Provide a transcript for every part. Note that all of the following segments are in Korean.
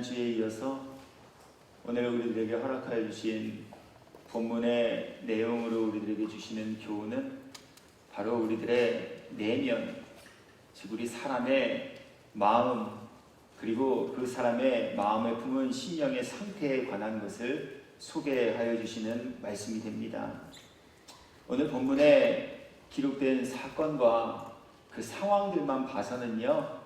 지난주에 이어서 오늘 우리들에게 허락하여 주신 본문의 내용으로 우리들에게 주시는 교훈은 바로 우리들의 내면, 즉 우리 사람의 마음, 그리고 그 사람의 마음에 품은 심령의 상태에 관한 것을 소개하여 주시는 말씀이 됩니다. 오늘 본문에 기록된 사건과 그 상황들만 봐서는요,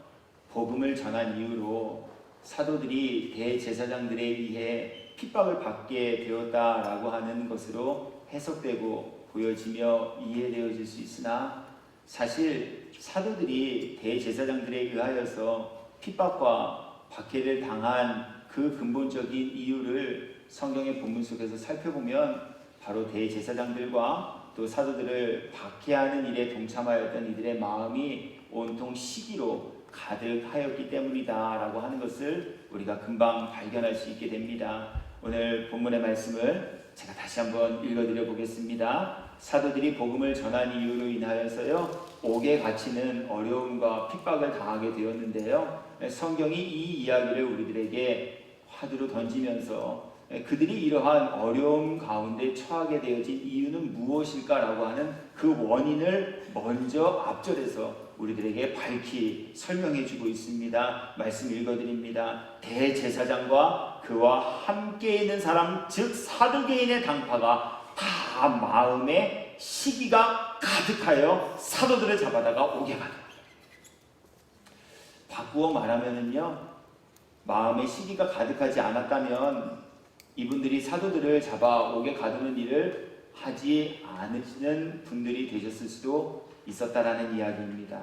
복음을 전한 이후로 사도들이 대제사장들에 의해 핍박을 받게 되었다라고 하는 것으로 해석되고 보여지며 이해되어질 수 있으나, 사실 사도들이 대제사장들에 의하여서 핍박과 박해를 당한 그 근본적인 이유를 성경의 본문 속에서 살펴보면 바로 대제사장들과 또 사도들을 박해하는 일에 동참하였던 이들의 마음이 온통 시기로 가득하였기 때문이다 라고 하는 것을 우리가 금방 발견할 수 있게 됩니다. 오늘 본문의 말씀을 제가 다시 한번 읽어드려 보겠습니다. 사도들이 복음을 전한 이유로 인하여서요, 옥에 갇히는 어려움과 핍박을 당하게 되었는데요, 성경이 이 이야기를 우리들에게 화두로 던지면서 그들이 이러한 어려움 가운데 처하게 되어진 이유는 무엇일까라고 하는 그 원인을 먼저 앞절에서 우리들에게 밝히 설명해 주고 있습니다. 말씀 읽어드립니다. 대제사장과 그와 함께 있는 사람, 즉 사두개인의 당파가 다 마음에 시기가 가득하여 사도들을 잡아다가 옥에 가두었다. 바꾸어 말하면은요, 마음에 시기가 가득하지 않았다면 이분들이 사도들을 잡아 옥에 가두는 일을 하지 않으시는 분들이 되셨을 수도 있었다라는 이야기입니다.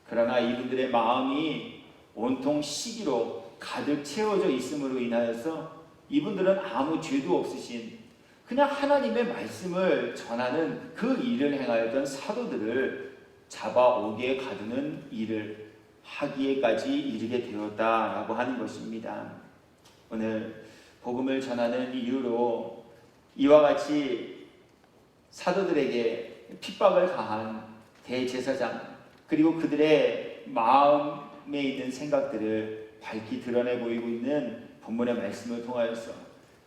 그러나 이분들의 마음이 온통 시기로 가득 채워져 있음으로 인하여서 이분들은 아무 죄도 없으신 그냥 하나님의 말씀을 전하는 그 일을 행하였던 사도들을 잡아 옥에 가두는 일을 하기에까지 이르게 되었다라고 하는 것입니다. 오늘 복음을 전하는 이유로 이와 같이 사도들에게 핍박을 가한 대제사장, 그리고 그들의 마음에 있는 생각들을 밝히 드러내 보이고 있는 본문의 말씀을 통하여서,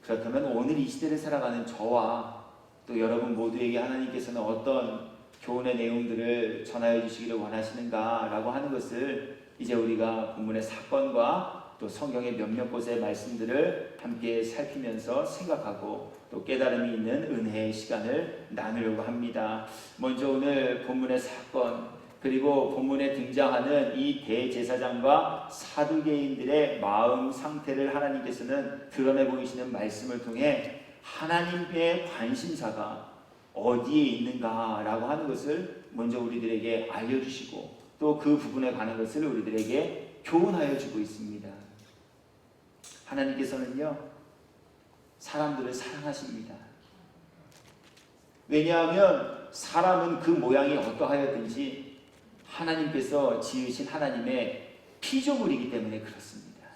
그렇다면 오늘 이 시대를 살아가는 저와 또 여러분 모두에게 하나님께서는 어떤 교훈의 내용들을 전하여 주시기를 원하시는가 라고 하는 것을 이제 우리가 본문의 사건과 또 성경의 몇몇 곳의 말씀들을 함께 살피면서 생각하고 또 깨달음이 있는 은혜의 시간을 나누려고 합니다. 먼저 오늘 본문의 사건, 그리고 본문에 등장하는 이 대제사장과 사두개인들의 마음 상태를 하나님께서는 드러내 보이시는 말씀을 통해 하나님의 관심사가 어디에 있는가라고 하는 것을 먼저 우리들에게 알려주시고 또 그 부분에 관한 것을 우리들에게 교훈하여 주고 있습니다. 하나님께서는요, 사람들을 사랑하십니다. 왜냐하면 사람은 그 모양이 어떠하였든지 하나님께서 지으신 하나님의 피조물이기 때문에 그렇습니다.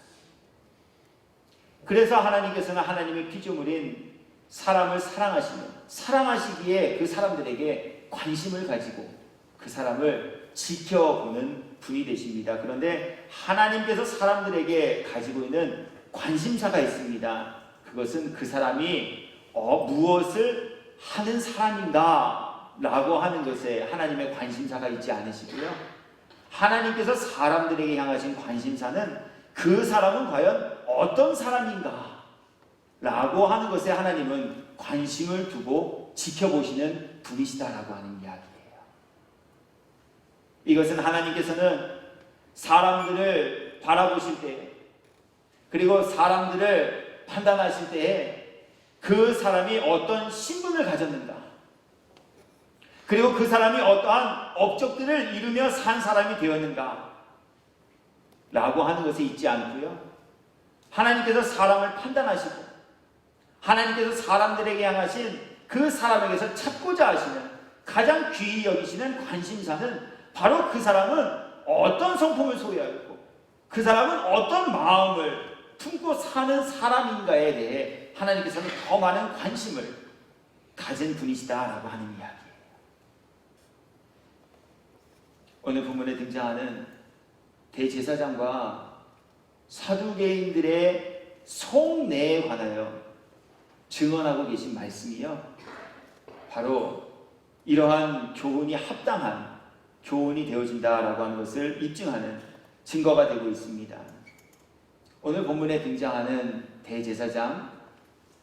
그래서 하나님께서는 하나님의 피조물인 사람을 사랑하시기에 그 사람들에게 관심을 가지고 그 사람을 지켜보는 분이 되십니다. 그런데 하나님께서 사람들에게 가지고 있는 관심사가 있습니다. 그것은 그 사람이 무엇을 하는 사람인가 라고 하는 것에 하나님의 관심사가 있지 않으시고요, 하나님께서 사람들에게 향하신 관심사는 그 사람은 과연 어떤 사람인가 라고 하는 것에 하나님은 관심을 두고 지켜보시는 분이시다라고 하는 이야기예요. 이것은 하나님께서는 사람들을 바라보실 때, 그리고 사람들을 판단하실 때에 그 사람이 어떤 신분을 가졌는가, 그리고 그 사람이 어떠한 업적들을 이루며 산 사람이 되었는가 라고 하는 것에 있지 않고요, 하나님께서 사람을 판단하시고 하나님께서 사람들에게 향하신 그 사람에게서 찾고자 하시는 가장 귀히 여기시는 관심사는 바로 그 사람은 어떤 성품을 소유하였고 그 사람은 어떤 마음을 품고 사는 사람인가에 대해 하나님께서는 더 많은 관심을 가진 분이시다라고 하는 이야기예요. 오늘 본문에 등장하는 대제사장과 사두개인들의 속내에 관하여 증언하고 계신 말씀이요, 바로 이러한 교훈이 합당한 교훈이 되어진다라고 하는 것을 입증하는 증거가 되고 있습니다. 오늘 본문에 등장하는 대제사장,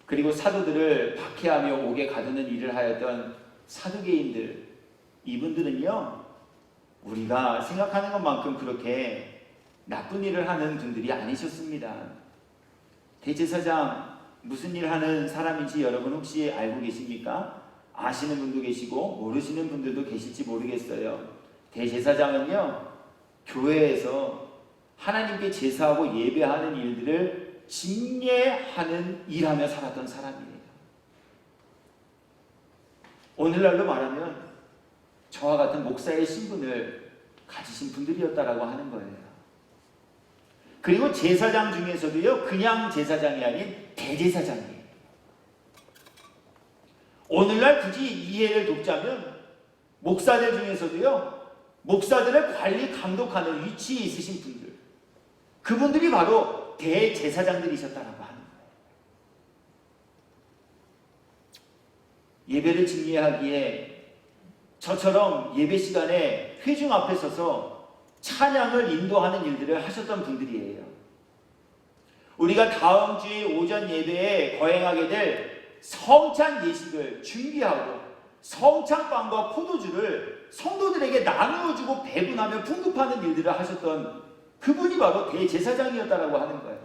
그리고 사도들을 박해하며 옥에 가두는 일을 하였던 사두개인들, 이분들은요, 우리가 생각하는 것만큼 그렇게 나쁜 일을 하는 분들이 아니셨습니다. 대제사장 무슨 일 하는 사람인지 여러분 혹시 알고 계십니까? 아시는 분도 계시고 모르시는 분들도 계실지 모르겠어요. 대제사장은요, 교회에서 하나님께 제사하고 예배하는 일들을 집례하는 일하며 살았던 사람이에요. 오늘날로 말하면 저와 같은 목사의 신분을 가지신 분들이었다라고 하는 거예요. 그리고 제사장 중에서도요, 그냥 제사장이 아닌 대제사장이에요. 오늘날 굳이 이해를 돕자면 목사들 중에서도요, 목사들을 관리 감독하는 위치에 있으신 분들, 그분들이 바로 대제사장들이셨다라고 하는 거예요. 예배를 집례하기에 저처럼 예배 시간에 회중 앞에 서서 찬양을 인도하는 일들을 하셨던 분들이에요. 우리가 다음 주에 오전 예배에 거행하게 될 성찬 예식을 준비하고 성찬빵과 포도주를 성도들에게 나누어주고 배분하며 풍급하는 일들을 하셨던 그분이 바로 대제사장이었다라고 하는 거예요.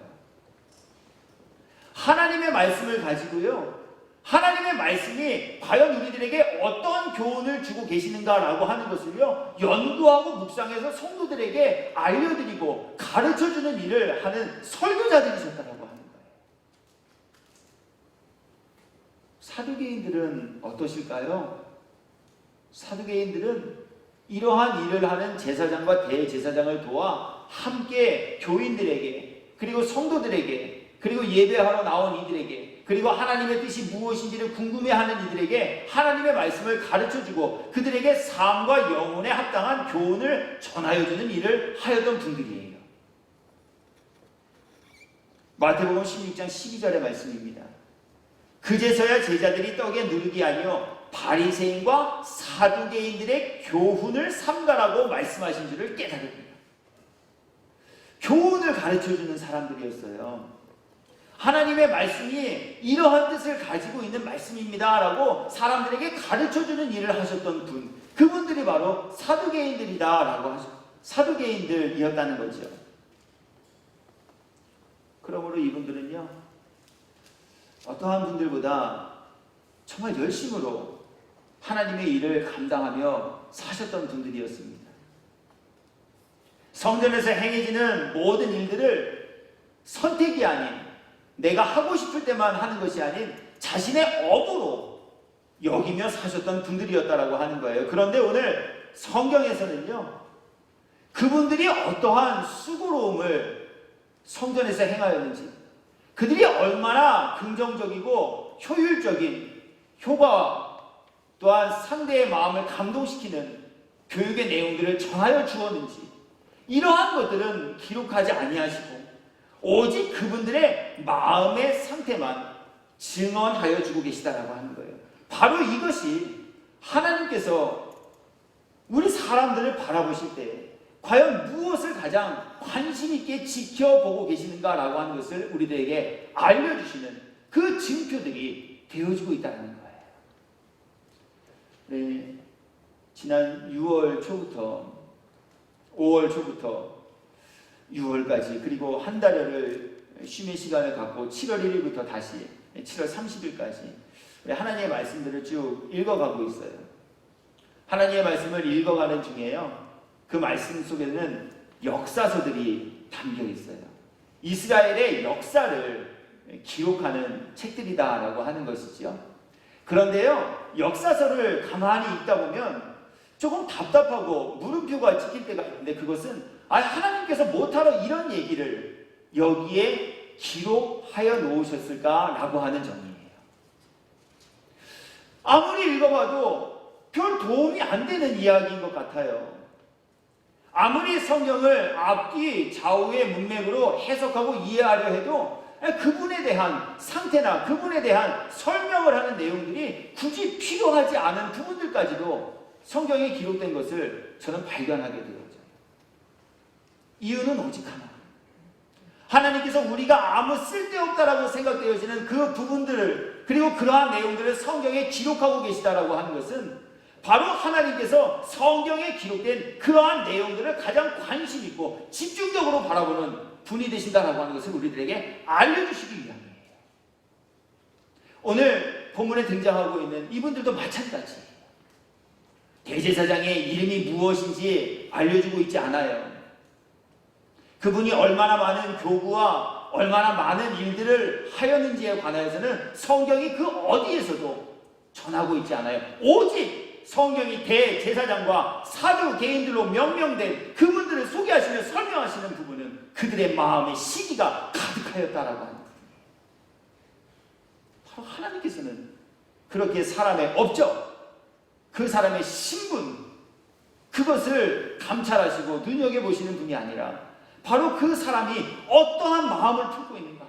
하나님의 말씀을 가지고요, 하나님의 말씀이 과연 우리들에게 어떤 교훈을 주고 계시는가라고 하는 것을요, 연구하고 묵상해서 성도들에게 알려드리고 가르쳐주는 일을 하는 설교자들이셨다라고 하는 거예요. 사두개인들은 어떠실까요? 사두개인들은 이러한 일을 하는 제사장과 대제사장을 도와 함께 교인들에게, 그리고 성도들에게, 그리고 예배하러 나온 이들에게, 그리고 하나님의 뜻이 무엇인지를 궁금해하는 이들에게 하나님의 말씀을 가르쳐주고 그들에게 삶과 영혼에 합당한 교훈을 전하여주는 일을 하였던 분들이에요. 마태복음 16장 12절의 말씀입니다. 그제서야 제자들이 떡에 누르기 아니요 바리새인과 사두개인들의 교훈을 삼가라고 말씀하신 줄을 깨달으리라. 교훈을 가르쳐주는 사람들이었어요. 하나님의 말씀이 이러한 뜻을 가지고 있는 말씀입니다 라고 사람들에게 가르쳐주는 일을 하셨던 분, 그분들이 바로 사두개인들이다 라고 하죠. 사두개인들이었다는 거죠. 그러므로 이분들은요, 어떠한 분들보다 정말 열심으로 하나님의 일을 감당하며 사셨던 분들이었습니다. 성전에서 행해지는 모든 일들을 선택이 아닌, 내가 하고 싶을 때만 하는 것이 아닌 자신의 업으로 여기며 사셨던 분들이었다라고 하는 거예요. 그런데 오늘 성경에서는요, 그분들이 어떠한 수고로움을 성전에서 행하였는지, 그들이 얼마나 긍정적이고 효율적인 효과와 또한 상대의 마음을 감동시키는 교육의 내용들을 전하여 주었는지, 이러한 것들은 기록하지 아니하시고 오직 그분들의 마음의 상태만 증언하여 주고 계시다라고 하는 거예요. 바로 이것이 하나님께서 우리 사람들을 바라보실 때 과연 무엇을 가장 관심 있게 지켜보고 계시는가라고 하는 것을 우리들에게 알려주시는 그 증표들이 되어지고 있다는 거예요. 네, 지난 6월 초부터 5월 초부터 6월까지, 그리고 한 달여를 쉼의 시간을 갖고 7월 1일부터 다시 7월 30일까지 하나님의 말씀들을 쭉 읽어가고 있어요. 하나님의 말씀을 읽어가는 중에요, 그 말씀 속에는 역사서들이 담겨 있어요. 이스라엘의 역사를 기록하는 책들이다라고 하는 것이죠. 그런데요, 역사서를 가만히 읽다 보면 조금 답답하고 물음표가 찍힐 때가 있는데, 그것은 하나님께서 뭐하러 이런 얘기를 여기에 기록하여 놓으셨을까라고 하는 점이에요. 아무리 읽어봐도 별 도움이 안 되는 이야기인 것 같아요. 아무리 성경을 앞뒤 좌우의 문맥으로 해석하고 이해하려 해도 그분에 대한 상태나 그분에 대한 설명을 하는 내용들이 굳이 필요하지 않은 부분들까지도 성경에 기록된 것을 저는 발견하게 되었죠. 이유는 오직 하나. 하나님께서 우리가 아무 쓸데없다라고 생각되어지는 그 부분들을, 그리고 그러한 내용들을 성경에 기록하고 계시다라고 하는 것은 바로 하나님께서 성경에 기록된 그러한 내용들을 가장 관심 있고 집중적으로 바라보는 분이 되신다라고 하는 것을 우리들에게 알려주시기 위함이에요. 오늘 본문에 등장하고 있는 이분들도 마찬가지예요. 대제사장의 이름이 무엇인지 알려주고 있지 않아요. 그분이 얼마나 많은 교구와 얼마나 많은 일들을 하였는지에 관하여서는 성경이 그 어디에서도 전하고 있지 않아요. 오직 성경이 대제사장과 사도 개인들로 명명된 그분들을 소개하시며 설명하시는 부분은 그들의 마음의 시기가 가득하였다라고 합니다. 바로 하나님께서는 그렇게 사람의 업적, 그 사람의 신분, 그것을 감찰하시고 눈여겨보시는 분이 아니라 바로 그 사람이 어떠한 마음을 품고 있는가,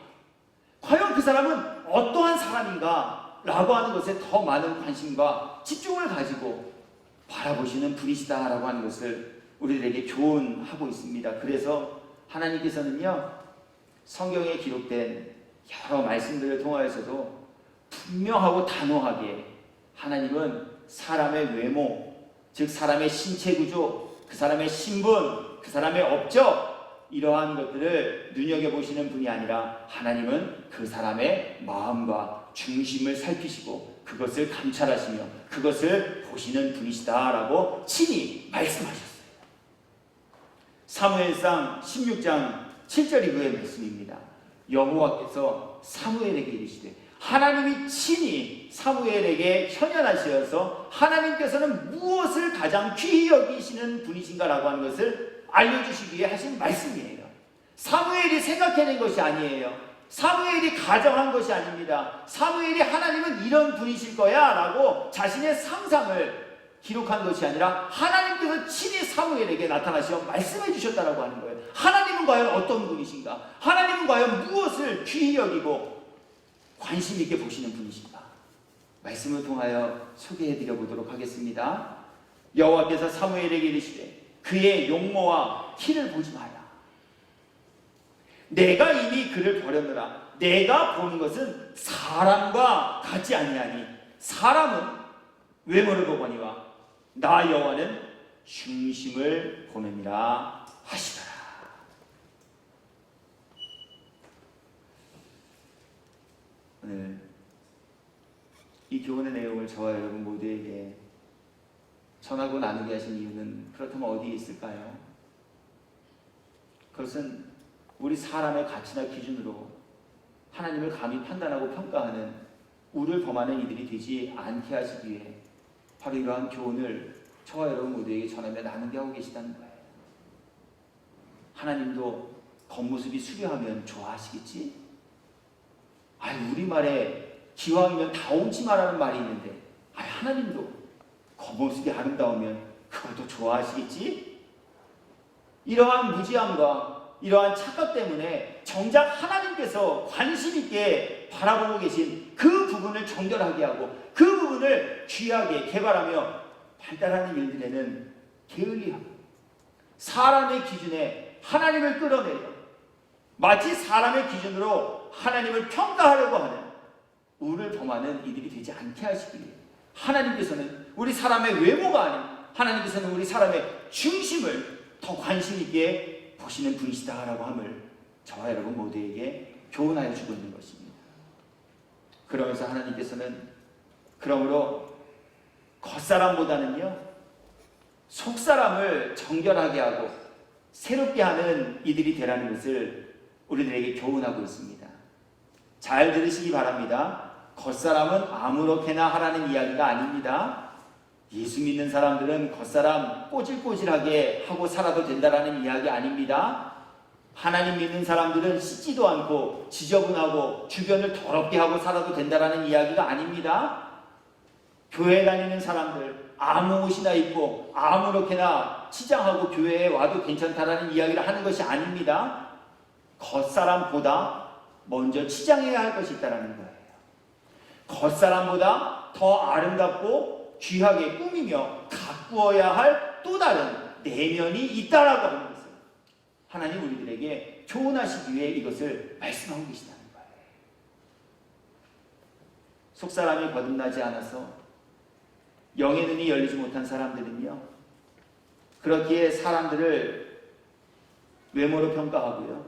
과연 그 사람은 어떠한 사람인가 라고 하는 것에 더 많은 관심과 집중을 가지고 바라보시는 분이시다라고 하는 것을 우리들에게 교훈하고 있습니다. 그래서 하나님께서는요, 성경에 기록된 여러 말씀들을 통하여서도 분명하고 단호하게 하나님은 사람의 외모, 즉 사람의 신체 구조, 그 사람의 신분, 그 사람의 업적, 이러한 것들을 눈여겨보시는 분이 아니라 하나님은 그 사람의 마음과 중심을 살피시고 그것을 감찰하시며 그것을 보시는 분이시다라고 친히 말씀하셨어요. 사무엘상 16장 7절 이후의 말씀입니다. 여호와께서 사무엘에게 이르시되, 하나님이 친히 사무엘에게 현현하시어서 하나님께서는 무엇을 가장 귀히 여기시는 분이신가라고 하는 것을 알려주시기 위해 하신 말씀이에요. 사무엘이 생각해낸 것이 아니에요. 사무엘이 가정한 것이 아닙니다. 사무엘이 하나님은 이런 분이실 거야 라고 자신의 상상을 기록한 것이 아니라 하나님께서 친히 사무엘에게 나타나시어 말씀해 주셨다라고 하는 거예요. 하나님은 과연 어떤 분이신가? 하나님은 과연 무엇을 귀히 여기고 관심 있게 보시는 분이신가? 말씀을 통하여 소개해 드려 보도록 하겠습니다. 여호와께서 사무엘에게 이르시되, 그의 용모와 키를 보지 마라. 내가 이미 그를 버렸노라. 내가 보는 것은 사람과 같지 아니하니 사람은 외모를 보거니와 나 여호와는 중심을 보느니라 하시더라. 오늘 이 교훈의 내용을 저와 여러분 모두에게 전하고 나누게 하신 이유는 그렇다면 어디에 있을까요? 그것은 우리 사람의 가치나 기준으로 하나님을 감히 판단하고 평가하는 우를 범하는 이들이 되지 않게 하시기 위해 바로 이러한 교훈을 저와 여러분 모두에게 전하며 나누게 하고 계시다는 거예요. 하나님도 겉모습이 수려하면 좋아하시겠지? 우리말에 기왕이면 다오지 마라는 말이 있는데 하나님도 겉모습이 아름다우면 그것도 좋아하시겠지? 이러한 무지함과 이러한 착각 때문에 정작 하나님께서 관심 있게 바라보고 계신 그 부분을 정결하게 하고 그 부분을 귀하게 개발하며 발달하는 일들에는 게을리하고 사람의 기준에 하나님을 끌어내려 마치 사람의 기준으로 하나님을 평가하려고 하는 우를 범하는 이들이 되지 않게 하시기 위해 하나님께서는 우리 사람의 외모가 아닌 하나님께서는 우리 사람의 중심을 더 관심 있게 보시는 분이시다라고 함을 저와 여러분 모두에게 교훈하여 주고 있는 것입니다. 그러면서 하나님께서는 그러므로 겉사람보다는요 속사람을 정결하게 하고 새롭게 하는 이들이 되라는 것을 우리들에게 교훈하고 있습니다. 잘 들으시기 바랍니다. 겉사람은 아무렇게나 하라는 이야기가 아닙니다. 예수 믿는 사람들은 겉사람 꼬질꼬질하게 하고 살아도 된다라는 이야기 아닙니다. 하나님 믿는 사람들은 씻지도 않고 지저분하고 주변을 더럽게 하고 살아도 된다라는 이야기가 아닙니다. 교회 다니는 사람들, 아무 옷이나 입고 아무렇게나 치장하고 교회에 와도 괜찮다라는 이야기를 하는 것이 아닙니다. 겉사람보다 먼저 치장해야 할 것이 있다는 거예요. 겉사람보다 더 아름답고 귀하게 꾸미며 가꾸어야 할 또 다른 내면이 있다라고 하는 것을 하나님 우리들에게 교훈하시기 위해 이것을 말씀하고 계시다는 거예요. 속사람이 거듭나지 않아서 영의 눈이 열리지 못한 사람들은요, 그렇기에 사람들을 외모로 평가하고요,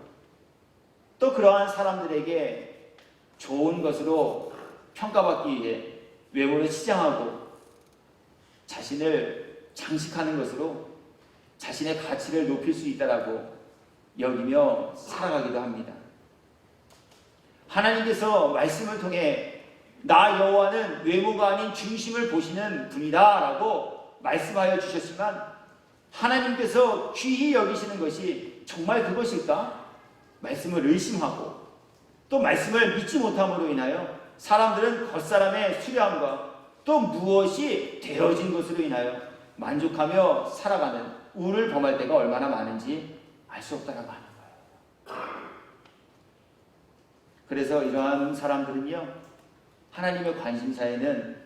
또 그러한 사람들에게 좋은 것으로 평가받기 위해 외모를 치장하고 자신을 장식하는 것으로 자신의 가치를 높일 수 있다라고 여기며 살아가기도 합니다. 하나님께서 말씀을 통해 나 여호와는 외모가 아닌 중심을 보시는 분이다 라고 말씀하여 주셨지만, 하나님께서 귀히 여기시는 것이 정말 그것일까? 말씀을 의심하고 또 말씀을 믿지 못함으로 인하여 사람들은 겉사람의 수려함과 또 무엇이 되어진 것으로 인하여 만족하며 살아가는 우를 범할 때가 얼마나 많은지 알 수 없다라고 하는 거예요. 그래서 이러한 사람들은요, 하나님의 관심사에는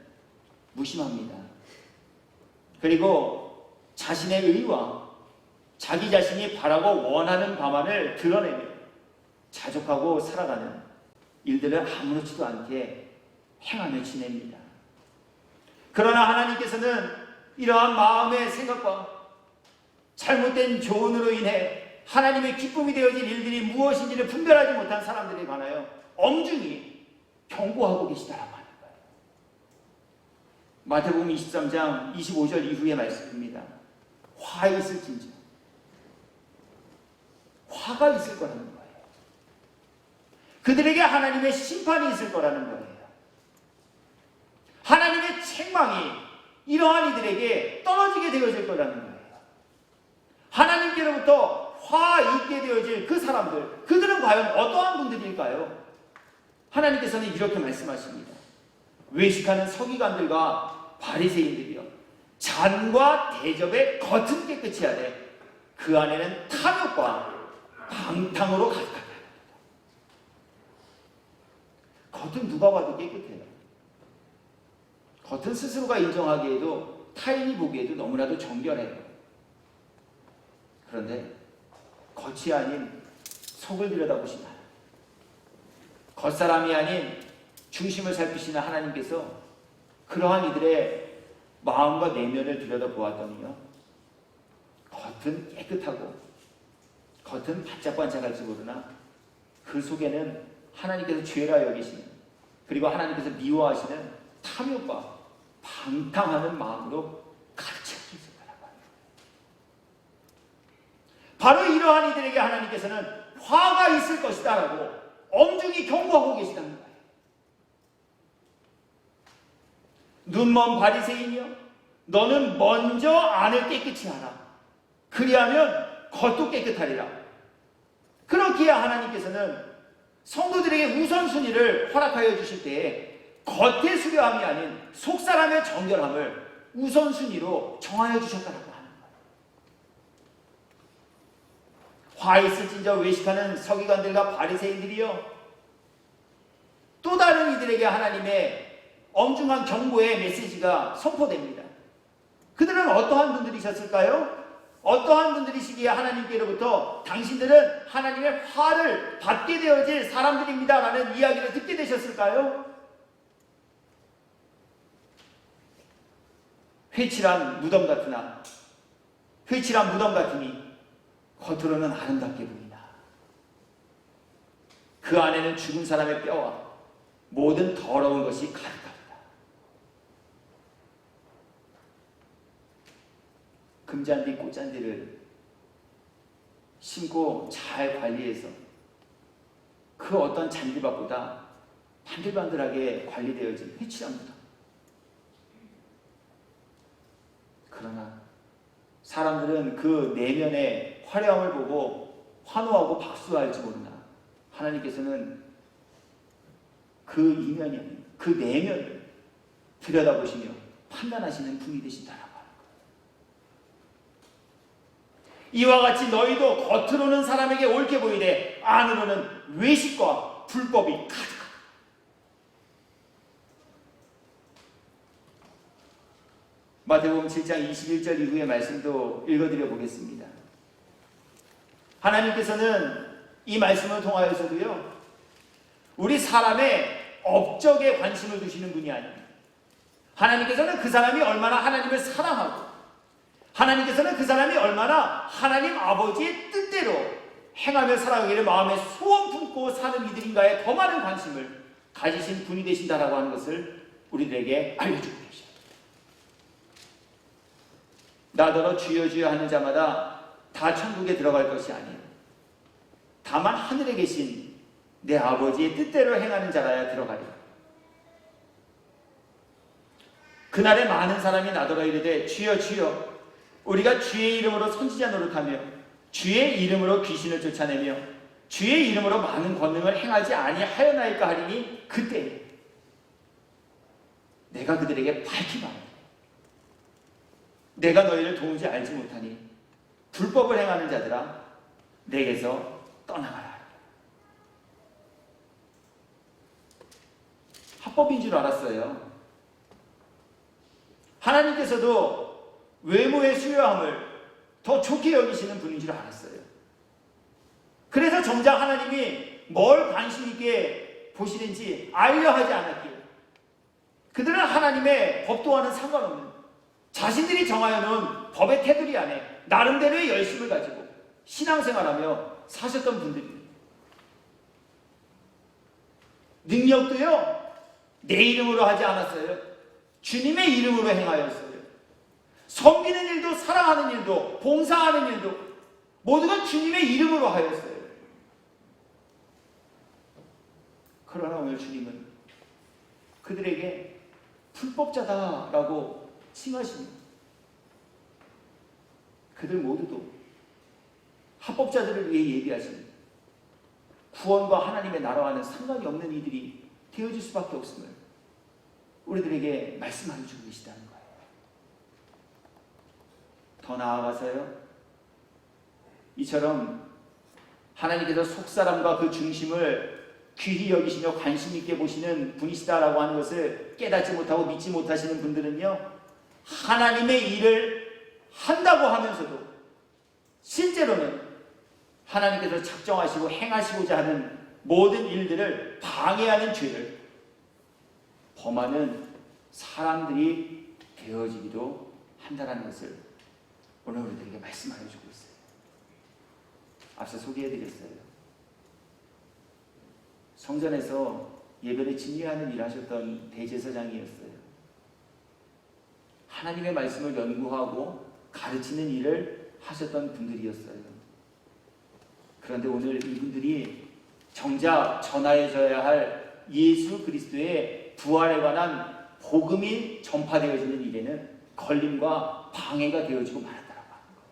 무심합니다. 그리고 자신의 의와 자기 자신이 바라고 원하는 바만을 드러내며 자족하고 살아가는 일들을 아무렇지도 않게 행하며 지냅니다. 그러나 하나님께서는 이러한 마음의 생각과 잘못된 교훈으로 인해 하나님의 기쁨이 되어진 일들이 무엇인지를 분별하지 못한 사람들에 관하여 엄중히 경고하고 계시다라고 하는 거예요. 마태복음 23장 25절 이후의 말씀입니다. 화 있을진저, 화가 있을 거라는 거예요. 그들에게 하나님의 심판이 있을 거라는 거예요. 하나님의 책망이 이러한 이들에게 떨어지게 되어질 거라는 거예요. 하나님께로부터 화 있게 되어질 그 사람들, 그들은 과연 어떠한 분들일까요? 하나님께서는 이렇게 말씀하십니다. 외식하는 서기관들과 바리새인들이여, 잔과 대접의 겉은 깨끗이 하되 그 안에는 탐욕과 방탕으로 가득하다. 겉은 누가 봐도 깨끗해요. 겉은 스스로가 인정하기에도 타인이 보기에도 너무나도 정결해요. 그런데 겉이 아닌 속을 들여다보시나, 겉사람이 아닌 중심을 살피시는 하나님께서 그러한 이들의 마음과 내면을 들여다보았더니요, 겉은 깨끗하고 겉은 반짝반짝할지 모르나 그 속에는 하나님께서 죄라 여기시는, 그리고 하나님께서 미워하시는 탐욕과 방탕하는 마음으로 가득 채워져 있을 거라고 합니다. 바로 이러한 이들에게 하나님께서는 화가 있을 것이다 라고 엄중히 경고하고 계시다는 거예요. 눈먼 바리새인이여, 너는 먼저 안을 깨끗이 하라. 그리하면 겉도 깨끗하리라. 그렇기에 하나님께서는 성도들에게 우선순위를 허락하여 주실 때에 겉의 수려함이 아닌 속사람의 정결함을 우선순위로 정하여 주셨다라고 하는 거예요. 화 있을진저 외식하는 서기관들과 바리새인들이여, 또 다른 이들에게 하나님의 엄중한 경고의 메시지가 선포됩니다. 그들은 어떠한 분들이셨을까요? 어떠한 분들이시기에 하나님께로부터 당신들은 하나님의 화를 받게 되어질 사람들입니다 라는 이야기를 듣게 되셨을까요? 회칠한 무덤 같으나 회칠한 무덤 같으니 겉으로는 아름답게 보이나 그 안에는 죽은 사람의 뼈와 모든 더러운 것이 가득합니다. 금잔디 꽃잔디를 심고 잘 관리해서 그 어떤 잔디밭보다 반들반들하게 관리되어진 회칠한 무덤. 그러나 사람들은 그 내면의 화려함을 보고 환호하고 박수할지 모르나 하나님께서는 그 이면이, 그 내면을 들여다보시며 판단하시는 분이 되신다라고 하는 거예요. 이와 같이 너희도 겉으로는 사람에게 옳게 보이되 안으로는 외식과 불법이 가득하다. 마태복음 7장 21절 이후의 말씀도 읽어드려 보겠습니다. 하나님께서는 이 말씀을 통하여서도요, 우리 사람의 업적에 관심을 두시는 분이 아닙니다. 하나님께서는 그 사람이 얼마나 하나님을 사랑하고, 하나님께서는 그 사람이 얼마나 하나님 아버지의 뜻대로 행하며 살아가기를 마음에 소원 품고 사는 이들인가에 더 많은 관심을 가지신 분이 되신다라고 하는 것을 우리들에게 알려주고 계십니다. 나더러 주여 주여 하는 자마다 다 천국에 들어갈 것이 아니에요. 다만 하늘에 계신 내 아버지의 뜻대로 행하는 자라야 들어가리라. 그날에 많은 사람이 나더러 이르되 주여 주여 우리가 주의 이름으로 선지자 노릇하며 주의 이름으로 귀신을 쫓아내며 주의 이름으로 많은 권능을 행하지 아니하였나이까 하리니 그때 내가 그들에게 밝히 말하리라. 내가 너희를 도무지 알지 못하니 불법을 행하는 자들아 내게서 떠나가라. 합법인 줄 알았어요. 하나님께서도 외모의 수요함을 더 좋게 여기시는 분인 줄 알았어요. 그래서 정작 하나님이 뭘 관심 있게 보시는지 알려 하지 않았기에 그들은 하나님의 법도와는 상관없는 자신들이 정하여놓은 법의 테두리 안에 나름대로의 열심을 가지고 신앙생활하며 사셨던 분들입니다. 능력도요, 내 이름으로 하지 않았어요. 주님의 이름으로 행하였어요. 섬기는 일도, 사랑하는 일도, 봉사하는 일도 모두가 주님의 이름으로 하였어요. 그러나 오늘 주님은 그들에게 불법자다라고 칭하십니다. 그들 모두도 합법자들을 위해 예비하신 구원과 하나님의 나라와는 상관이 없는 이들이 되어질 수밖에 없음을 우리들에게 말씀하여 주고 계시다는 거예요. 더 나아가서요, 이처럼 하나님께서 속사람과 그 중심을 귀히 여기시며 관심 있게 보시는 분이시다라고 하는 것을 깨닫지 못하고 믿지 못하시는 분들은요, 하나님의 일을 한다고 하면서도 실제로는 하나님께서 작정하시고 행하시고자 하는 모든 일들을 방해하는 죄를 범하는 사람들이 되어지기도 한다는 것을 오늘 우리들에게 말씀하여 주고 있어요. 앞서 소개해드렸어요. 성전에서 예배를 진리하는 일을 하셨던 대제사장이었어요. 하나님의 말씀을 연구하고 가르치는 일을 하셨던 분들이었어요. 그런데 오늘 이분들이 정작 전하여져야 할 예수 그리스도의 부활에 관한 복음이 전파되어지는 일에는 걸림과 방해가 되어지고 말았다라고 하는 거예요.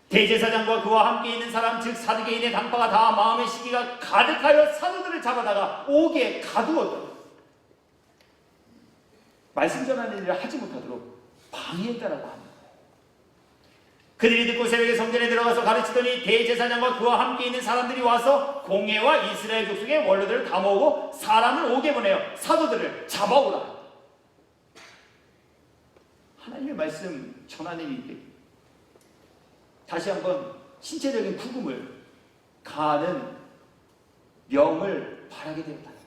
대제사장과 그와 함께 있는 사람, 즉 사두개인의 당파가 다 마음의 시기가 가득하여 사도들을 잡아다가 옥에 가두었다. 말씀 전하는 일을 하지 못하도록 방해했다라고 합니다. 그들이 듣고 새벽에 성전에 들어가서 가르치더니 대제사장과 그와 함께 있는 사람들이 와서 공회와 이스라엘 족속의 원로들을 다 모으고 사람을 옥에 보내어 사도들을 잡아오라. 하나님의 말씀 전하는 일들, 다시 한번 신체적인 구금을 가하는 명을 바라게 되었다는 거예요.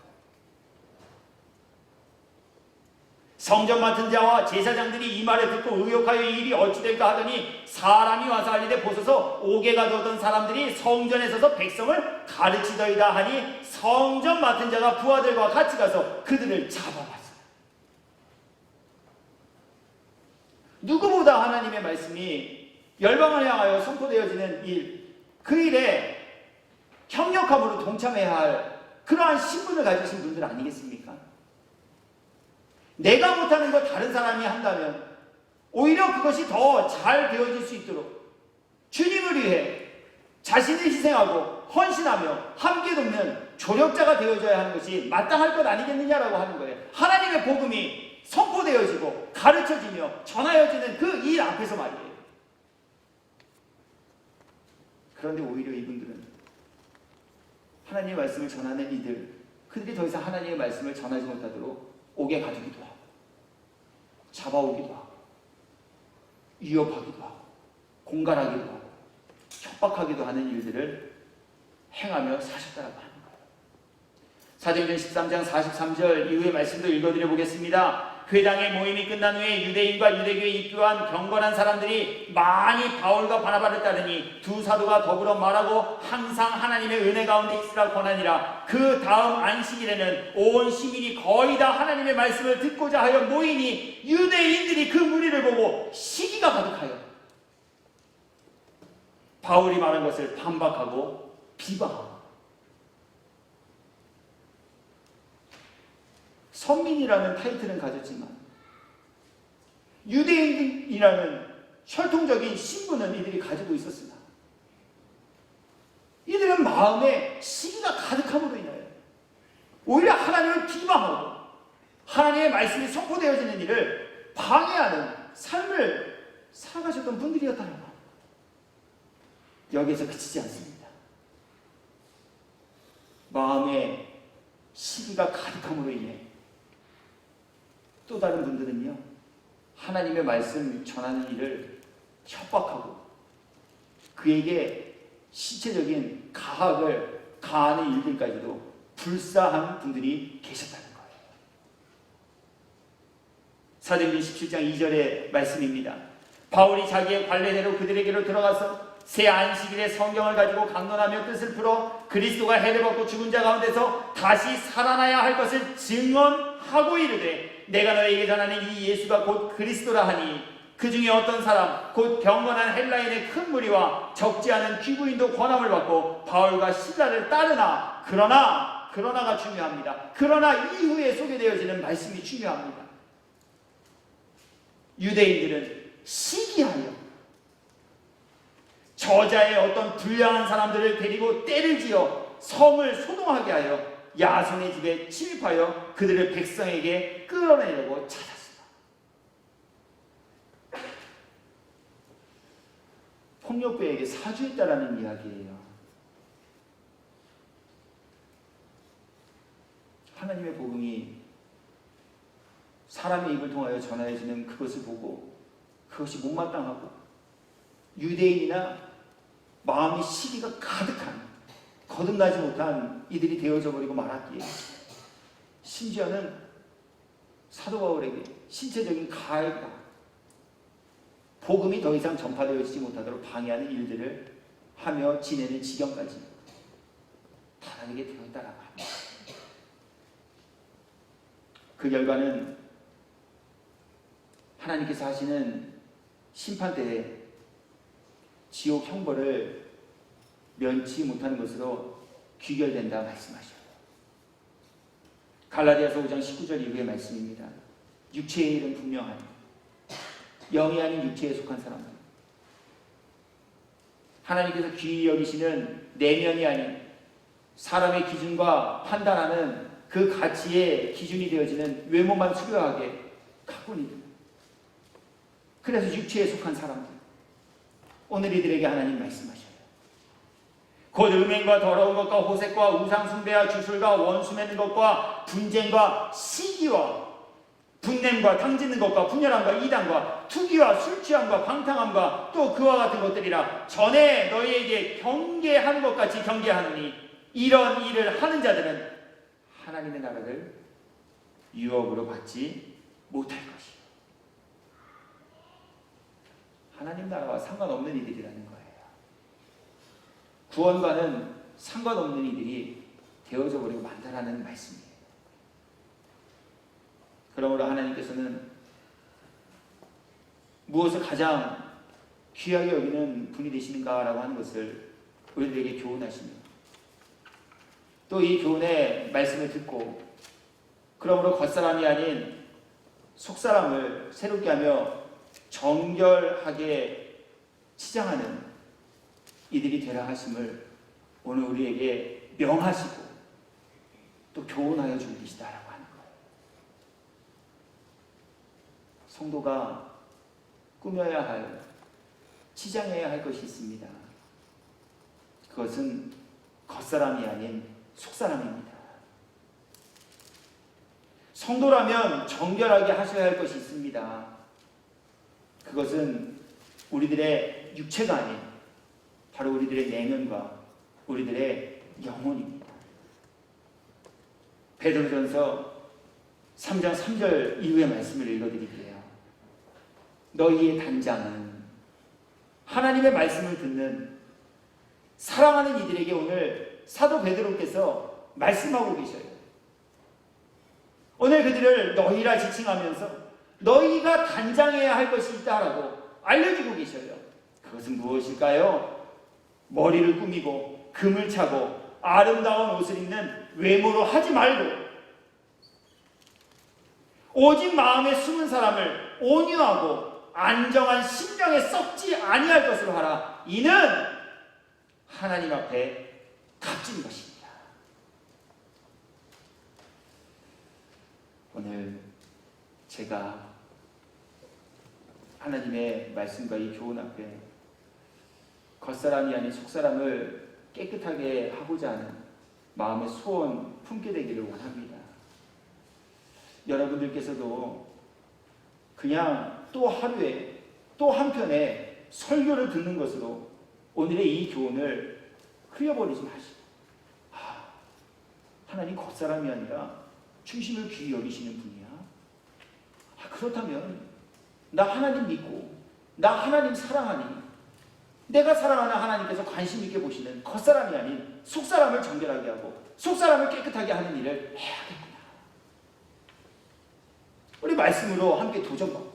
성전 맡은 자와 제사장들이 이 말을 듣고 의혹하여 이 일이 어찌 될까 하더니 사람이 와서 알리되 보소서 옥에 가두었던 사람들이 성전에 서서 백성을 가르치더이다 하니 성전 맡은 자가 부하들과 같이 가서 그들을 잡아왔어요. 누구보다 하나님의 말씀이 열방을 향하여 선포되어지는 일, 그 일에 협력함으로 동참해야 할 그러한 신분을 가지신 분들 아니겠습니까? 내가 못하는 거 다른 사람이 한다면 오히려 그것이 더 잘 되어질 수 있도록 주님을 위해 자신을 희생하고 헌신하며 함께 돕는 조력자가 되어줘야 하는 것이 마땅할 것 아니겠느냐라고 하는 거예요. 하나님의 복음이 선포되어지고 가르쳐지며 전하여지는 그 일 앞에서 말이에요. 그런데 오히려 이분들은 하나님의 말씀을 전하는 이들, 그들이 더 이상 하나님의 말씀을 전하지 못하도록 옥에 가두기도 하고 잡아오기도 하고 위협하기도 하고 공갈하기도 하고 협박하기도 하는 일들을 행하며 사셨다라고 하는 거예요. 사도행전 13장 43절 이후의 말씀도 읽어드려 보겠습니다. 회당의 모임이 끝난 후에 유대인과 유대교에 입교한 경건한 사람들이 많이 바울과 바나바를 따르니 두 사도가 더불어 말하고 항상 하나님의 은혜 가운데 있으라 권하니라. 그 다음 안식일에는 온 시민이 거의 다 하나님의 말씀을 듣고자 하여 모이니 유대인들이 그 무리를 보고 시기가 가득하여 바울이 말한 것을 반박하고 비방하고, 선민이라는 타이틀은 가졌지만 유대인이라는 혈통적인 신분은 이들이 가지고 있었으나 이들은 마음에 시기가 가득함으로 인하여 오히려 하나님을 비방하고 하나님의 말씀이 선포되어지는 일을 방해하는 삶을 살아가셨던 분들이었다는 것. 여기에서 그치지 않습니다. 마음에 시기가 가득함으로 인해 또 다른 분들은요, 하나님의 말씀 전하는 일을 협박하고 그에게 신체적인 가학을 가하는 일들까지도 불사한 분들이 계셨다는 거예요. 사도행전 17장 2절의 말씀입니다. 바울이 자기의 관례대로 그들에게로 들어가서 새 안식일에 성경을 가지고 강론하며 뜻을 풀어 그리스도가 해를 벗고 죽은 자 가운데서 다시 살아나야 할 것을 증언하고 이르되 내가 너에게 전하는 이 예수가 곧 그리스도라 하니 그 중에 어떤 사람 곧 경건한 헬라인의 큰 무리와 적지 않은 귀부인도 권함을 받고 바울과 실라를 따르나 그러나가 중요합니다. 그러나 이후에 소개되어지는 말씀이 중요합니다. 유대인들은 시기하여 저자의 어떤 불량한 사람들을 데리고 때를 지어 성을 소동하게 하여 야손의 집에 침입하여 그들을 백성에게 끌어내려고 찾았습니다. 폭력배에게 사주했다라는 이야기예요. 하나님의 복음이 사람의 입을 통하여 전하여지는 그것을 보고 그것이 못마땅하고 유대인이나 마음이 시기가 가득한 거듭나지 못한 이들이 되어져 버리고 말았기에 심지어는 사도 바울에게 신체적인 가해가 복음이 더 이상 전파되어지지 못하도록 방해하는 일들을 하며 지내는 지경까지 달아내게 되었다라고 합니다. 그 결과는 하나님께서 하시는 심판 때에 지옥 형벌을 면치 못하는 것으로 귀결된다 말씀하셔요. 갈라디아서 5장 19절 이후의 말씀입니다. 육체의 일은 분명하니 영이 아닌 육체에 속한 사람들, 하나님께서 귀히 여기시는 내면이 아닌 사람의 기준과 판단하는 그 가치의 기준이 되어지는 외모만 수려하게 가꾼 이들, 그래서 육체에 속한 사람들, 오늘 이들에게 하나님 말씀하셔요. 곧 음행과 더러운 것과 호색과 우상숭배와 주술과 원수 맺는 것과 분쟁과 시기와 분냄과 탕짓는 것과 분열함과 이단과 투기와 술취함과 방탕함과 또 그와 같은 것들이라 전에 너희에게 경계하는 것 같이 경계하느니 이런 일을 하는 자들은 하나님의 나라를 유업으로 받지 못할 것이요. 하나님 나라와 상관없는 이들이라는 거예요. 구원과는 상관없는 이들이 되어져 버리고 만다라는 말씀이에요. 그러므로 하나님께서는 무엇을 가장 귀하게 여기는 분이 되시는가라고 하는 것을 우리들에게 교훈하시며 또 이 교훈의 말씀을 듣고 그러므로 겉사람이 아닌 속사람을 새롭게 하며 정결하게 치장하는 이들이 되라 하심을 오늘 우리에게 명하시고 또 교훈하여 주고 계시다라고 하는 거예요. 성도가 꾸며야 할, 치장해야 할 것이 있습니다. 그것은 겉사람이 아닌 속사람입니다. 성도라면 정결하게 하셔야 할 것이 있습니다. 그것은 우리들의 육체가 아닌 바로 우리들의 내면과 우리들의 영혼입니다. 베드로전서 3장 3절 이후의 말씀을 읽어드릴게요. 너희의 단장은 하나님의 말씀을 듣는 사랑하는 이들에게 오늘 사도 베드로께서 말씀하고 계셔요. 오늘 그들을 너희라 지칭하면서 너희가 단장해야 할 것이 있다라고 알려주고 계셔요. 그것은 무엇일까요? 머리를 꾸미고 금을 차고 아름다운 옷을 입는 외모로 하지 말고 오직 마음에 숨은 사람을 온유하고 안정한 심령에 썩지 아니할 것으로 하라. 이는 하나님 앞에 값진 것입니다. 오늘 제가 하나님의 말씀과 이 교훈 앞에 겉사람이 아닌 속사람을 깨끗하게 하고자 하는 마음의 소원 품게 되기를 원합니다. 여러분들께서도 그냥 또 하루에 또 한편의 설교를 듣는 것으로 오늘의 이 교훈을 흘려버리지 마시고, 하나님 겉사람이 아니라 중심을 귀히 여기시는 분이야. 그렇다면 나 하나님 믿고 나 하나님 사랑하니 내가 사랑하는 하나님께서 관심 있게 보시는 겉사람이 아닌 속사람을 정결하게 하고 속사람을 깨끗하게 하는 일을 해야겠구나. 우리 말씀으로 함께 도전받고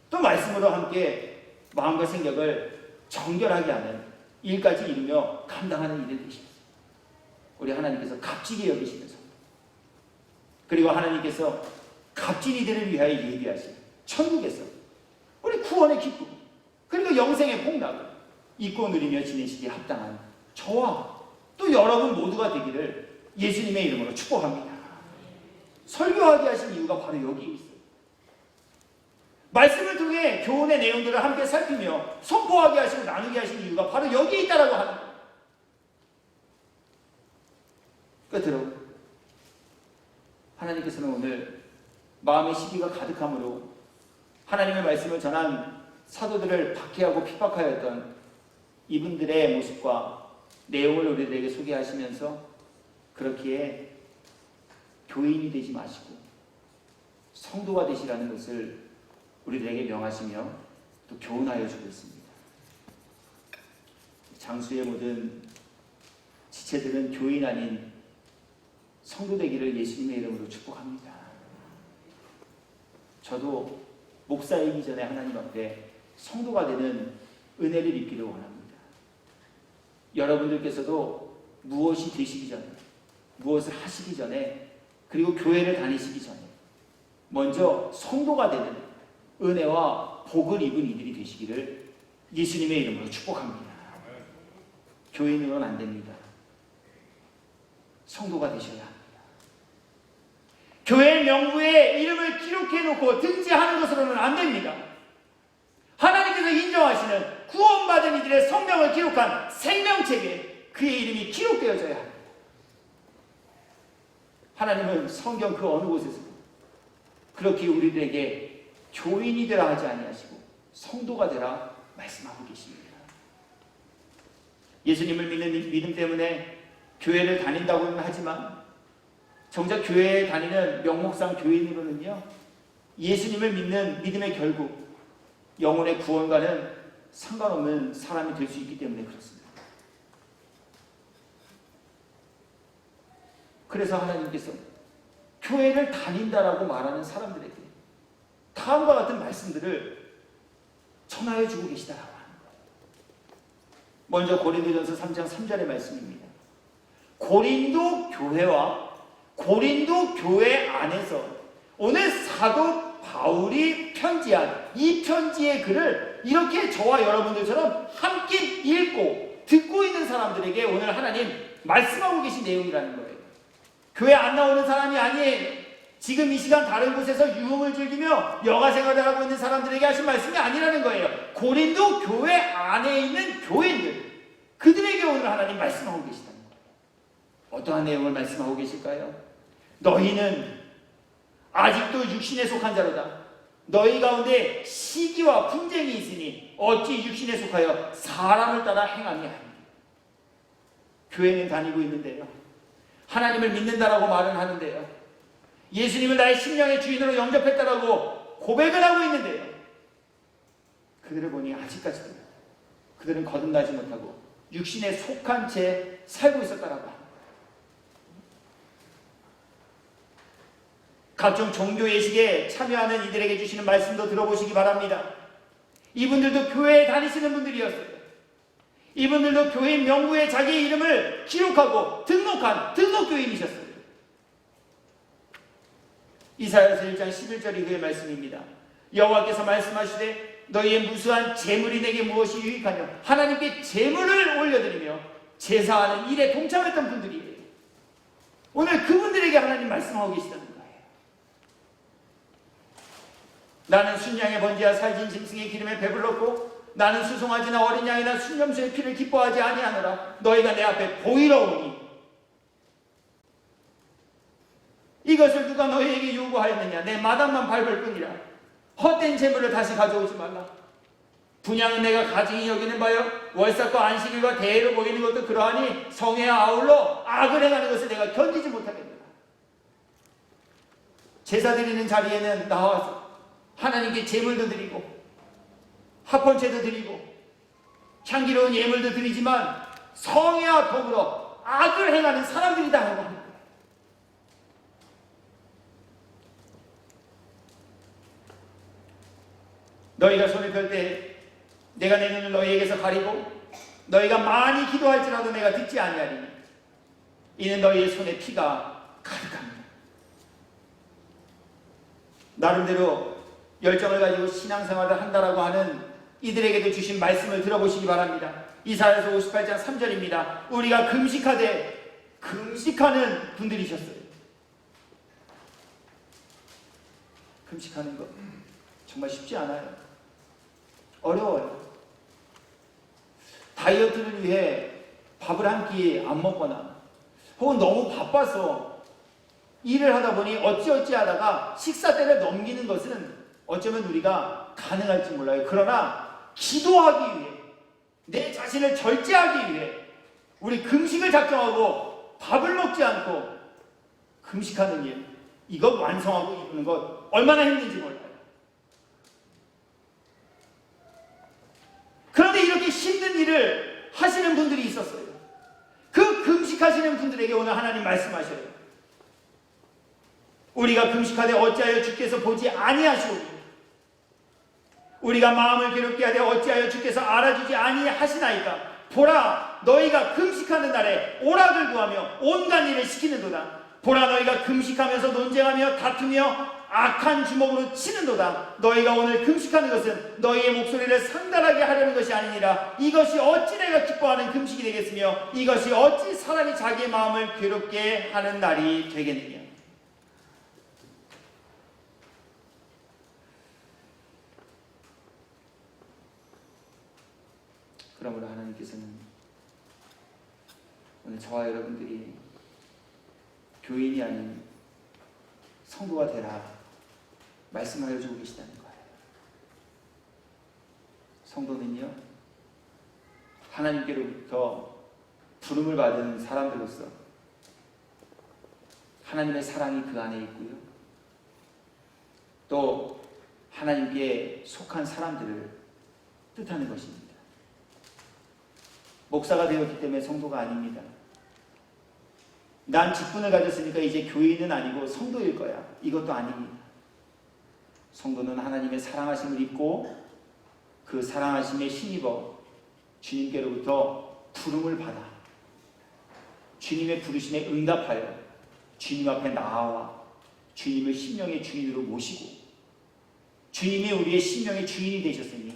또 말씀으로 함께 마음과 생각을 정결하게 하는 일까지 이루며 감당하는 일을 되십시오. 우리 하나님께서 값지게 여기시는 성도, 그리고 하나님께서 값진 이들을 위하여 예비하신 천국에서 우리 구원의 기쁨 그리고 영생의 복락을 잊고 누리며 지내시기에 합당한 저와 또 여러분 모두가 되기를 예수님의 이름으로 축복합니다. 설교하게 하신 이유가 바로 여기에 있어요. 말씀을 통해 교훈의 내용들을 함께 살피며 선포하게 하시고 나누게 하신 이유가 바로 여기에 있다라고 하는 거예요. 끝으로 하나님께서는 오늘 마음의 시기가 가득함으로 하나님의 말씀을 전한 사도들을 박해하고 핍박하였던 이분들의 모습과 내용을 우리들에게 소개하시면서 그렇기에 교인이 되지 마시고 성도가 되시라는 것을 우리들에게 명하시며 또 교훈하여 주고 있습니다. 장수의 모든 지체들은 교인 아닌 성도 되기를 예수님의 이름으로 축복합니다. 저도 목사이기 전에 하나님 앞에 성도가 되는 은혜를 입기를 원합니다. 여러분들께서도 무엇이 되시기 전에, 무엇을 하시기 전에, 그리고 교회를 다니시기 전에 먼저 성도가 되는 은혜와 복을 입은 이들이 되시기를 예수님의 이름으로 축복합니다. 교인으로는 안 됩니다. 성도가 되셔야 합니다. 교회 명부에 이름을 기록해놓고 등재하는 것으로는 안 됩니다. 하나님께서 인정하시는 구원받은 이들의 성명을 기록한 생명책에 그의 이름이 기록되어져야 합니다. 하나님은 성경 그 어느 곳에서 그렇게 우리들에게 교인이 되라 하지 아니하시고 성도가 되라 말씀하고 계십니다. 예수님을 믿는 믿음 때문에 교회를 다닌다고는 하지만 정작 교회에 다니는 명목상 교인으로는요, 예수님을 믿는 믿음의 결국 영혼의 구원과는 상관없는 사람이 될 수 있기 때문에 그렇습니다. 그래서 하나님께서 교회를 다닌다라고 말하는 사람들에게 다음과 같은 말씀들을 전하여 주고 계시다라고 하는 거예요. 먼저 고린도전서 3장 3절의 말씀입니다. 고린도 교회와 고린도 교회 안에서 오늘 사도 바울이 편지한 이 편지의 글을 이렇게 저와 여러분들처럼 함께 읽고 듣고 있는 사람들에게 오늘 하나님 말씀하고 계신 내용이라는 거예요. 교회 안 나오는 사람이 아니에요. 지금 이 시간 다른 곳에서 유흥을 즐기며 여가 생활을 하고 있는 사람들에게 하신 말씀이 아니라는 거예요. 고린도 교회 안에 있는 교인들, 그들에게 오늘 하나님 말씀하고 계시다는 거예요. 어떠한 내용을 말씀하고 계실까요? 너희는 아직도 육신에 속한 자로다. 너희 가운데 시기와 분쟁이 있으니 어찌 육신에 속하여 사람을 따라 행하냐. 교회는 다니고 있는데요, 하나님을 믿는다라고 말은 하는데요, 예수님을 나의 심령의 주인으로 영접했다라고 고백을 하고 있는데요, 그들을 보니 아직까지도 그들은 거듭나지 못하고 육신에 속한 채 살고 있었다라고 합니다. 각종 종교 예식에 참여하는 이들에게 주시는 말씀도 들어보시기 바랍니다. 이분들도 교회에 다니시는 분들이었어요. 이분들도 교인 명부에 자기의 이름을 기록하고 등록한 등록교인이셨어요. 이사야서 1장 11절이 그의 말씀입니다. 여호와께서 말씀하시되 너희의 무수한 재물이 내게 무엇이 유익하며, 하나님께 재물을 올려드리며 제사하는 일에 동참했던 분들이에요. 오늘 그분들에게 하나님 말씀하고 계시다는 거예요. 나는 순양의 번제와 살진 짐승의 기름에 배불렀고 나는 수송아지나 어린 양이나 순념수의 피를 기뻐하지 아니하노라. 너희가 내 앞에 보이러 오니 이것을 누가 너희에게 요구하였느냐. 내 마당만 밟을 뿐이라. 헛된 재물을 다시 가져오지 말라. 분양은 내가 가증히 여기는 바요 월삭과 안식일과 대회로 모이는 것도 그러하니 성회와 아울러 악을 행하는 것을 내가 견디지 못하겠노라. 제사 드리는 자리에는 나와서 하나님께 제물도 드리고 합헌제도 드리고 향기로운 예물도 드리지만 성회와 더불어 악을 행하는 사람들이다 하고 합니다. 너희가 손을 펼 때 내가 내 눈을 너희에게서 가리고 너희가 많이 기도할지라도 내가 듣지 아니하리니 이는 너희의 손에 피가 가득합니다. 나름대로 열정을 가지고 신앙생활을 한다라고 하는 이들에게도 주신 말씀을 들어보시기 바랍니다. 이사야서 58장 3절입니다. 우리가 금식하되 금식하는 분들이셨어요. 금식하는 것 정말 쉽지 않아요. 어려워요. 다이어트를 위해 밥을 한 끼 안 먹거나 혹은 너무 바빠서 일을 하다 보니 어찌어찌 하다가 식사 때를 넘기는 것은 어쩌면 우리가 가능할지 몰라요. 그러나 기도하기 위해, 내 자신을 절제하기 위해 우리 금식을 작정하고 밥을 먹지 않고 금식하는 일, 이것 완성하고 이루는 것 얼마나 힘든지 몰라요. 그런데 이렇게 힘든 일을 하시는 분들이 있었어요. 그 금식하시는 분들에게 오늘 하나님 말씀하셔요. 우리가 금식하되 어찌하여 주께서 보지 아니하시오니, 우리가 마음을 괴롭게 하되 어찌하여 주께서 알아주지 아니하시나이까. 보라, 너희가 금식하는 날에 오락을 구하며 온갖 일을 시키는도다. 보라, 너희가 금식하면서 논쟁하며 다투며 악한 주먹으로 치는도다. 너희가 오늘 금식하는 것은 너희의 목소리를 상달하게 하려는 것이 아니니라. 이것이 어찌 내가 기뻐하는 금식이 되겠으며 이것이 어찌 사람이 자기의 마음을 괴롭게 하는 날이 되겠느냐. 그러므로 하나님께서는 오늘 저와 여러분들이 교인이 아닌 성도가 되라 말씀하여 주고 계시다는 거예요. 성도는요, 하나님께로부터 부름을 받은 사람들로서 하나님의 사랑이 그 안에 있고요, 또 하나님께 속한 사람들을 뜻하는 것입니다. 목사가 되었기 때문에 성도가 아닙니다. 난 직분을 가졌으니까 이제 교인은 아니고 성도일 거야, 이것도 아닙니다. 성도는 하나님의 사랑하심을 입고 그 사랑하심에 힘입어 주님께로부터 부름을 받아 주님의 부르심에 응답하여 주님 앞에 나아와 주님을 심령의 주인으로 모시고, 주님이 우리의 심령의 주인이 되셨으니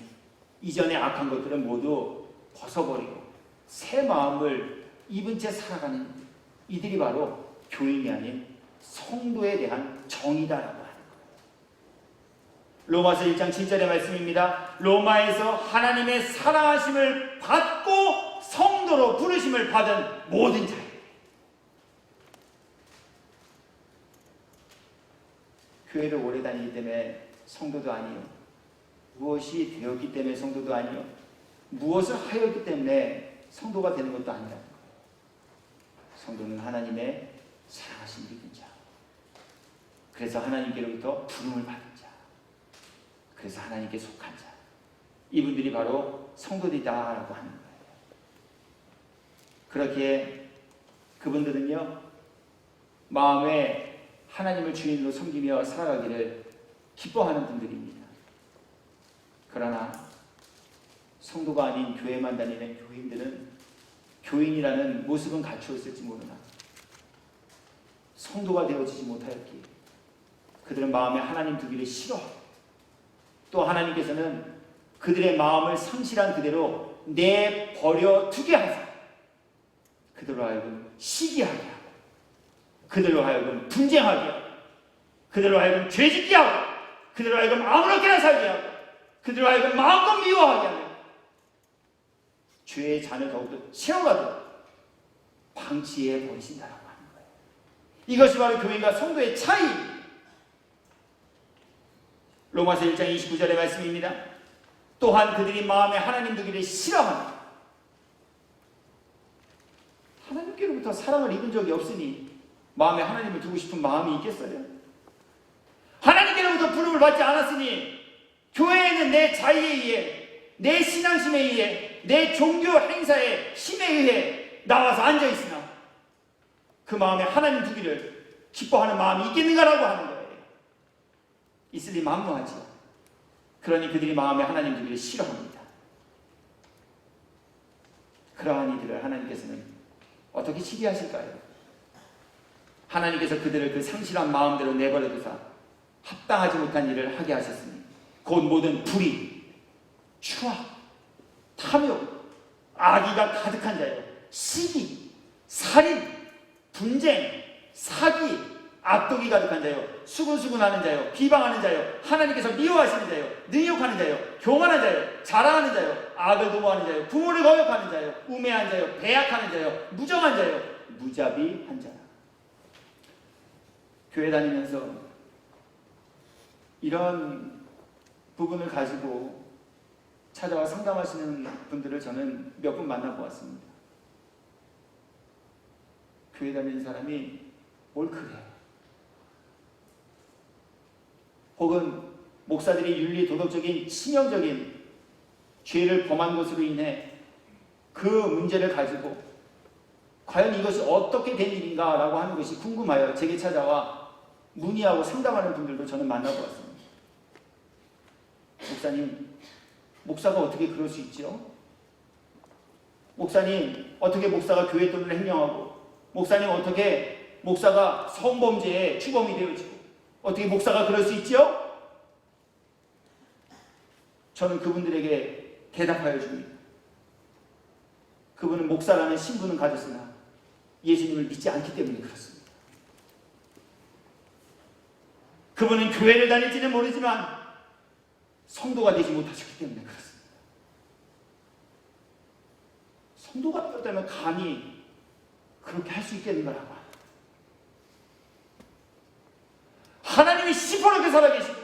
이전의 악한 것들은 모두 벗어버리고 새 마음을 입은 채 살아가는 이들이 바로 교인이 아닌 성도에 대한 정의다라고 하는 거예요. 로마서 1장 7절의 말씀입니다. 로마에서 하나님의 사랑하심을 받고 성도로 부르심을 받은 모든 자예요. 교회를 오래 다니기 때문에 성도도 아니요, 무엇이 되었기 때문에 성도도 아니요, 무엇을 하였기 때문에 성도가 되는 것도 아니라는 거예요. 성도는 하나님의 사랑하신 믿은 자, 그래서 하나님께로부터 부름을 받은 자, 그래서 하나님께 속한 자, 이분들이 바로 성도들이다라고 하는 거예요. 그렇게 그분들은요, 마음에 하나님을 주인으로 섬기며 살아가기를 기뻐하는 분들입니다. 그러나 성도가 아닌 교회만 다니는 교인들은 교인이라는 모습은 갖추었을지 모르나 성도가 되어지지 못하였기에 그들은 마음에 하나님 두기를 싫어하고, 또 하나님께서는 그들의 마음을 상실한 그대로 내버려 두게 하사 그들로 하여금 시기하게 하고, 그들로 하여금 분쟁하게 하고, 그들로 하여금 죄짓게 하고, 그들로 하여금 아무렇게나 살게 하고, 그들로 하여금 마음껏 미워하게 하며 죄의 잔을 더욱더 채워가도록 방치해 버리신다라고 하는 거예요. 이것이 바로 교인과 성도의 차이. 로마서 1장 29절의 말씀입니다. 또한 그들이 마음에 하나님 두기를 싫어하며, 하나님께로부터 사랑을 입은 적이 없으니 마음에 하나님을 두고 싶은 마음이 있겠어요? 하나님께로부터 부름을 받지 않았으니 교회에는 내 자의에 의해, 내 신앙심에 의해, 내 종교 행사의 힘에 의해 나와서 앉아있으나 그 마음에 하나님 두기를 기뻐하는 마음이 있겠는가라고 하는 거예요. 있으리 만무하지요. 그러니 그들이 마음에 하나님 두기를 싫어합니다. 그러한 이들을 하나님께서는 어떻게 치리하실까요? 하나님께서 그들을 그 상실한 마음대로 내버려 두사 합당하지 못한 일을 하게 하셨으니 곧 모든 불의, 추악, 탐욕, 악의가 가득한 자요, 시기, 살인, 분쟁, 사기, 악독이 가득한 자요, 수군수군하는 자요, 비방하는 자요, 하나님께서 미워하시는 자요, 능욕하는 자요, 교만한 자요, 자랑하는 자요, 악을 도모하는 자요, 부모를 거역하는 자요, 우매한 자요, 배약하는 자요, 무정한 자요, 무자비한 자라. 교회 다니면서 이런 부분을 가지고 찾아와 상담하시는 분들을 저는 몇 분 만나보았습니다. 교회 다니는 사람이 뭘 그래? 혹은 목사들이 윤리 도덕적인 치명적인 죄를 범한 것으로 인해 그 문제를 가지고 과연 이것이 어떻게 된 일인가 라고 하는 것이 궁금하여 제게 찾아와 문의하고 상담하는 분들도 저는 만나보았습니다. 목사님, 목사가 어떻게 그럴 수 있죠? 목사님, 어떻게 목사가 교회 돈을 횡령하고, 목사님, 어떻게 목사가 성범죄의 주범이 되어지고, 어떻게 목사가 그럴 수 있죠? 저는 그분들에게 대답하여 줍니다. 그분은 목사라는 신분은 가졌으나 예수님을 믿지 않기 때문에 그렇습니다. 그분은 교회를 다닐지는 모르지만 성도가 되지 못하셨기 때문에 그렇습니다. 성도가 되었다면 감히 그렇게 할 수 있겠는가라고. 하나님이 시퍼렇게 살아계시고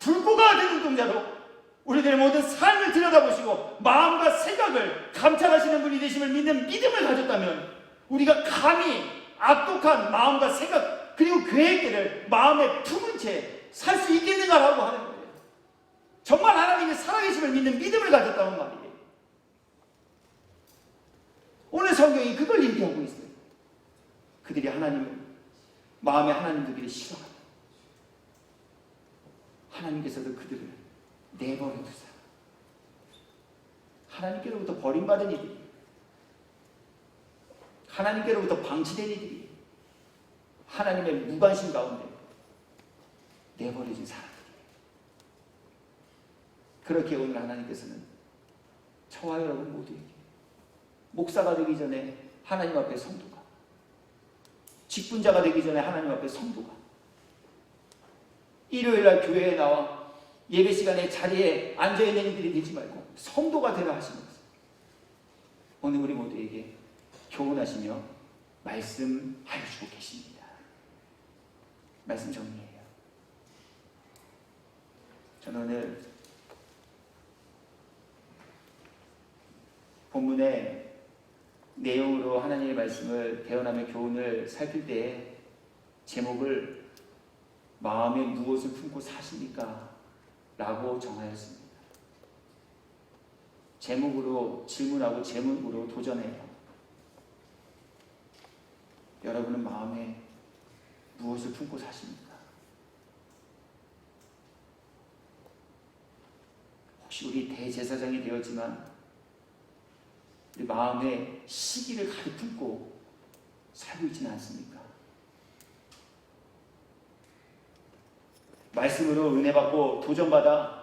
불꽃과 같은 눈동자로 우리들의 모든 삶을 들여다보시고 마음과 생각을 감찰하시는 분이 되심을 믿는 믿음을 가졌다면 우리가 감히 악독한 마음과 생각 그리고 계획들을 마음에 품은 채 살 수 있겠는가라고 하는 거예요. 정말 하나님이 살아계심을 믿는 믿음을 가졌다는 말이에요. 오늘 성경이 그걸 얘기하고 있어요. 그들이 하나님을 마음에 하나님 두기를 싫어한다. 하나님께서도 그들을 내버려 두사 하나님께로부터 버림받은 이들이, 하나님께로부터 방치된 이들이 하나님의 무관심 가운데 내버려진 사람들이에요. 그렇게 오늘 하나님께서는 저와 여러분 모두에게 목사가 되기 전에 하나님 앞에 성도가, 직분자가 되기 전에 하나님 앞에 성도가 일요일날 교회에 나와 예배 시간에 자리에 앉아있는 이들이 되지 말고 성도가 되라 하시면서 오늘 우리 모두에게 교훈하시며 말씀하여 주고 계십니다. 말씀 정리해요. 저는 오늘 본문의 내용으로 하나님의 말씀을 대언하며 교훈을 살필 때에 제목을 마음에 무엇을 품고 사십니까? 라고 정하였습니다. 제목으로 질문하고 제목으로 도전해요. 여러분은 마음에 무엇을 품고 사십니까? 혹시 우리 대제사장이 되었지만 우리 마음에 시기를 가득 품고 살고 있지는 않습니까? 말씀으로 은혜 받고 도전받아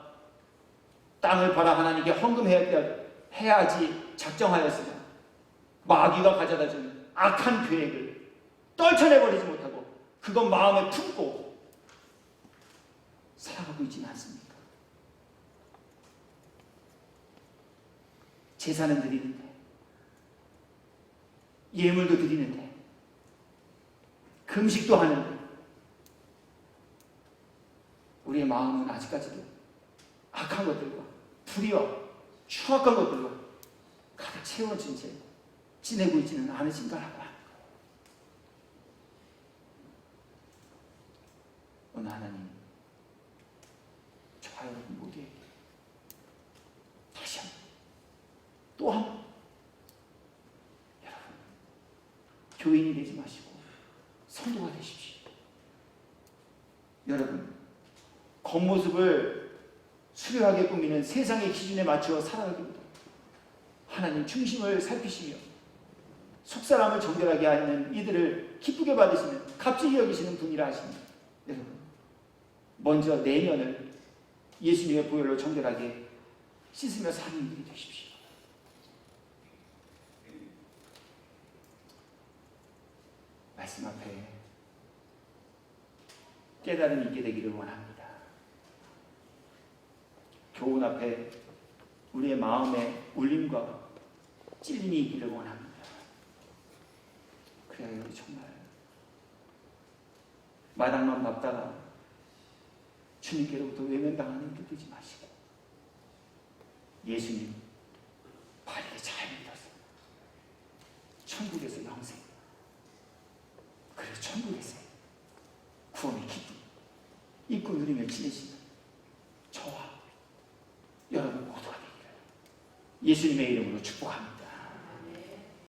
땅을 팔아 하나님께 헌금해야지 작정하였으나 마귀가 가져다준 악한 계획을 떨쳐내버리지 못하고 그것 마음에 품고 살아가고 있지는 않습니까? 제사는 드리는데 예물도 드리는데 금식도 하는데 우리의 마음은 아직까지도 악한 것들과 불의와 추악한 것들로 가득 채워진 채 지내고 있지는 않으신가라고 합니다. 오늘 하나님 저와 여러분 모두에게 다시 한번 또 한 번 여러분 교인이 되지 마시고 성도가 되십시오. 여러분 겉모습을 수려하게 꾸미는 세상의 기준에 맞추어 살아가기보다 하나님 중심을 살피시며 속사람을 정결하게 하는 이들을 기쁘게 받으시는 값지게 여기시는 분이라 하시니 여러분 먼저 내면을 예수님의 보혈로 정결하게 씻으며 사는 이들이 되십시오. 말씀 앞에 깨달음이 있게 되기를 원합니다. 교훈 앞에 우리의 마음에 울림과 찔림이 있기를 원합니다. 그래야 우리 정말 마당만 밟다가 주님께로부터 외면당하는 게 되지 마시고 예수님 바르게 잘 믿어서 천국에서 영생 그리고 천국에서 구원의 기쁨 입고 누리며 지내시는 저와 여러분 모두가 되기를 예수님의 이름으로 축복합니다.